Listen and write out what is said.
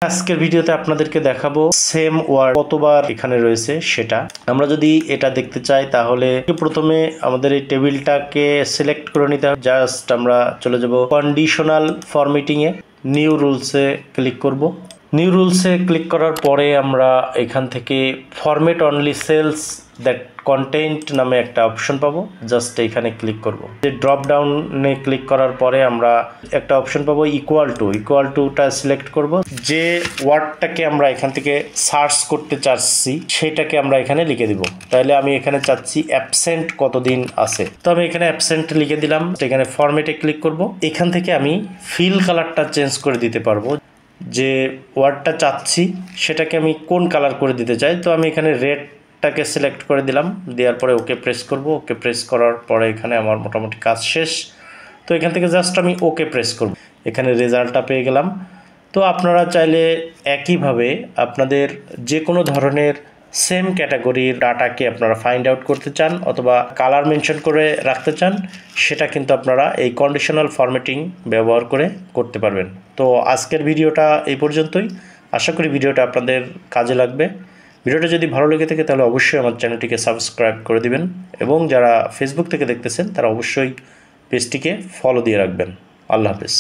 আজকের ভিডিওতে আপনাদেরকে দেখাবো সেম ওয়ার্ড কতবার এখানে রয়েছে সেটা। আমরা যদি এটা দেখতে চাই তাহলে প্রথমে আমাদের এই টেবিলটাকে সিলেক্ট করে নিতে হবে। জাস্ট আমরা চলে যাব কন্ডিশনাল ফরম্যাটিং এ, নিউ রুলসে ক্লিক করব। নিউ রুলসে ক্লিক করার পরে আমরা এখান থেকে format only cells that content নামে একটা অপশন পাবো। জাস্ট এখানে ক্লিক করব। যে ড্রপ ডাউনে ক্লিক করার পরে আমরা একটা অপশন পাবো ইকুয়াল টুটা সিলেক্ট করব। যে ওয়ার্ডটাকে আমরা এখান থেকে সার্চ করতে চাচ্ছি সেটাকে আমরা এখানে লিখে দিব। তাহলে আমি এখানে চাচ্ছি অ্যাবসেন্ট কতদিন আছে, তো আমি এখানে অ্যাবসেন্ট লিখে দিলাম। এখানে ফরম্যাটে ক্লিক করব। এখান থেকে আমি ফিল কালারটা চেঞ্জ করে দিতে পারবো। যে ওয়ার্ডটা চাচ্ছি সেটাকে আমি কোন কালার করে দিতে চাই, তো আমি এখানে রেডটাকে সিলেক্ট করে দিলাম। দেওয়ার পরে ওকে প্রেস করব। ওকে প্রেস করার পরে এখানে আমার মোটামুটি কাজ শেষ। তো এখান থেকে জাস্ট আমি ওকে প্রেস করব। এখানে রেজাল্টটা পেয়ে গেলাম। তো আপনারা চাইলে একইভাবে আপনাদের যে কোনো ধরনের সেম ক্যাটাগরির ডাটাকে আপনারা ফাইন্ড আউট করতে চান অথবা কালার মেনশন করে রাখতে চান, সেটা কিন্তু আপনারা এই কন্ডিশনাল ফরম্যাটিং ব্যবহার করে করতে পারবেন। তো আজকের ভিডিওটা এই পর্যন্তই। আশা করি ভিডিওটা আপনাদের কাজে লাগবে। ভিডিওটা যদি ভালো লেগে থাকে তাহলে অবশ্যই আমার চ্যানেলটিকে সাবস্ক্রাইব করে দিবেন এবং যারা ফেসবুক থেকে দেখতেছেন তারা অবশ্যই পেজটিকে ফলো দিয়ে রাখবেন। আল্লাহ হাফেজ।